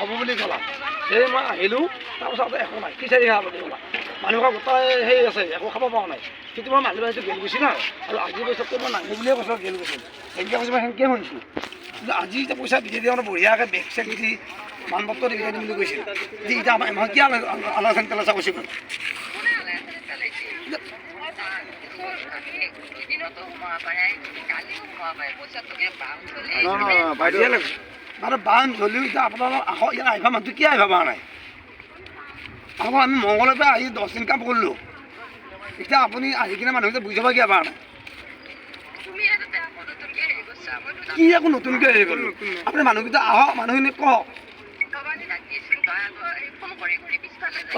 হ'ব বুলি ক'লা সেই মই আহিলোঁ তাৰপিছত একো নাই খিচাৰি খাব বুলি ক'লা মানুহক গোটাই সেই আছে একো খাব পৰা নাই কিন্তু মই মানুহ আহিছোঁ গেল গৈছি না আৰু আজি পইচাটো মই নাহিব বুলিয়ে কৈছোঁ গেল গৈছিল সেনেকৈ কৈছোঁ মই সেনেকৈ শুনিছোঁ কিন্তু আজি এতিয়া পইচা দি দিয়ে মানে বঢ়িয়াকৈ বেগ চেগ দি মানপত্ৰ দি দিম বুলি কৈছিল এতিয়া আমাৰ কি আলোচনা তেলাচা কৈছোঁ বাৰু বান জ্বলিও এতিয়া আপোনালোক আহক ইয়াত আহিবা মানুহটো কি আহিবা পৰা নাই আকৌ আমি মংগলৰ পৰা আহি 10 দিন কাম কৰিলোঁ এতিয়া আপুনি আহি কিনে মানুহকেইটা বুজি পাব কিয় পৰা নাই কি আকৌ নতুনকৈ হেৰি কৰিলোঁ আপুনি মানুহকেইটা আহক মানুহখিনি কওক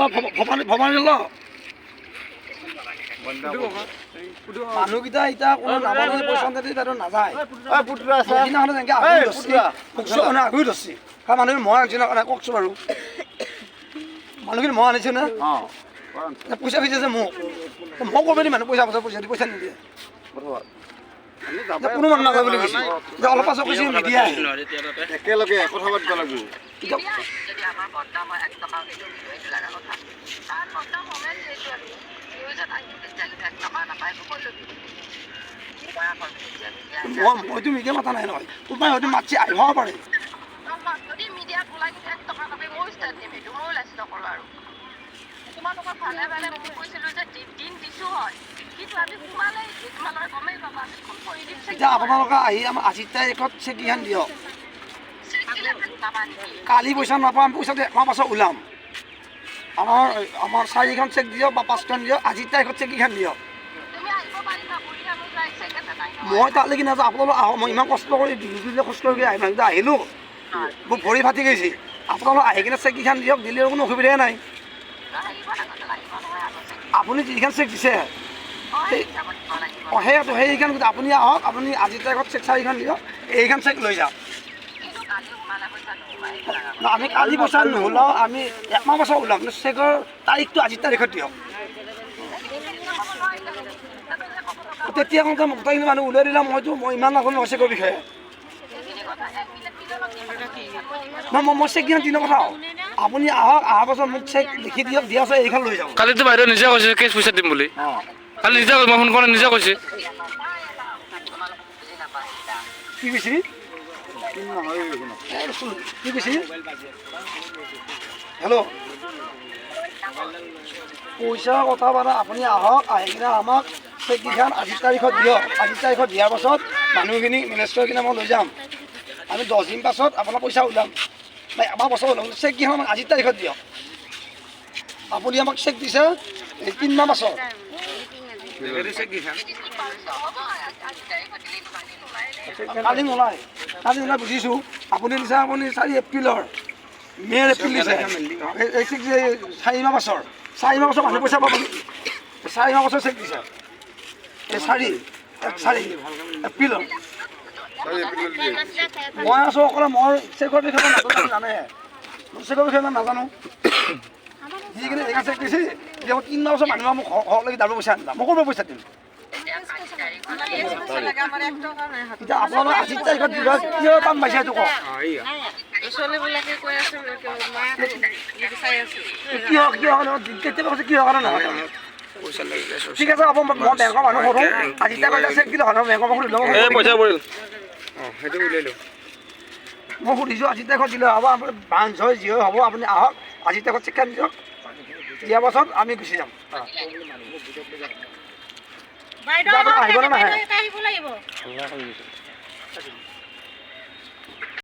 অঁ ভৱানী ল মানুহকেইটা এতিয়া কোনো নাজানে পইচা দি তাতো নাযায় সেইদিনাখনে যেনেকৈ আগুৰি ধৰছি কাৰণ মানুহে মই আনিছোঁ না কওকচোন বাৰু মানুহখিনি মই আনিছোঁ না পইচা খুজিছে মোক মই ক'ব মানুহ পইচা নিদিয়ে কোনো মানুহ নাযায় বুলি কৈছে এতিয়া অলপ পাছত কৈছে মিডিয়া একেলগে কথা পাতিব লাগিব মইতো মিডিয়া মাতা নাই নহয় কোনোবাই হয়তো মাতছি আহিব পাৰে এতিয়া আপোনালোকে আহি আমাৰ 80 তাৰিখত চেককেইখন দিয়ক কালি পইচা নাপাম পইচাটো একমাহ পাছত ওলাম আমাৰ 4খন চেক দিয়ক বা 5খন দিয়ক 80 তাৰিখত চেককেইখন দিয়ক মই তালৈকে নাযাওঁ আপোনালোক আহক মই ইমান কষ্ট কৰি দিলে কষ্ট কৰি আহিলোঁ মোক ভৰি ফাটি গৈছে আপোনালোক আহি কিনে চেককেইখন দিয়ক দিলে কোনো অসুবিধাই নাই আপুনি যিখন চেক দিছে সেইটো সেইখন আপুনি আহক আপুনি 80 তাৰিখত চেক 4খন দিয়ক এইখন চেক লৈ যাওক আমি কালি পইচা নোলাওঁ আমি একমাহ পাছত ওলাম চেকৰ তাৰিখটো 80 তাৰিখত দিয়ক তেতিয়া কওঁতে গোটেইখিনি মানুহ উলিয়াই দিলাম মই ইমান নাজানো চেকৰ বিষয়ে মই চেককেইখন দিনৰ কথা আপুনি আহক অহাৰ পাছত মোক চেক লিখি দিয়ক দিয়া আছে এইখন লৈ যাব কালিতো বাইদেউ নিজে কৈছে কেছ পইচা দিম বুলি কালি নিজে মই ফোন কৰা নিজে কৈছে কি কৈছে কি কৈছে হেল্ল' পইচা কথা পাৰা আপুনি আহক আহি কিনে আমাক চেককেইখন 80 তাৰিখত দিয়ক 80 তাৰিখত দিয়াৰ পাছত মানুহখিনি মেনেজ কৰি কিনে মই লৈ যাম আমি 10 দিন পাছত আপোনাৰ পইচা ওলাম নাই আমাৰ পাছত ওলাম চেককেইখন আমাক 80 তাৰিখত দিয়ক আপুনি আমাক চেক দিছে 3 মাহ পাছত কালি নোলায় বুজিছোঁ আপুনি দিছে আপুনি 4 এপ্ৰিলৰ মে' এপ্ৰিল দিছে এই চেক 4 মাহ পাছৰ 4 মাহ পাছত মানুহ পইচা পাব 4 মাহ পাছত চেক দিছে এই 4 এপ্ৰিলৰ মই আছোঁ অকলে মই চেকৰ বিষয়ে নাজানো জানে মই চেকৰ বিষয়ে ইমান নাজানো যিখিনি জেগা চেক দিছে এতিয়া 3 মাহ পাছত মানুহ মোক ঘৰলৈকে ডাবল পইচা আনিলা মই ক'ৰ পৰা পইচা দিম এতিয়া আপোনালোক 80 তাৰিখত দিবা কিয় টান পাইছে এইটো কওক কেতিয়াবা কৈছে কিহৰ কাৰণে নহয় ঠিক আছে হ'ব মই বেংকৰ মানুহ সোধোঁ 80 তাৰিখত চেক দিলে হয় বেংকৰ পৰা সুধিলোঁ মই সুধিছোঁ 80 তাৰিখত দিলে হ'ব আপুনি ব্ৰাঞ্চ হয় যি হয় হ'ব আপুনি আহক 80 তাৰিখত চেকখন দিয়ক দিয়াৰ পাছত আমি গুচি যাম আহিব নে নাহে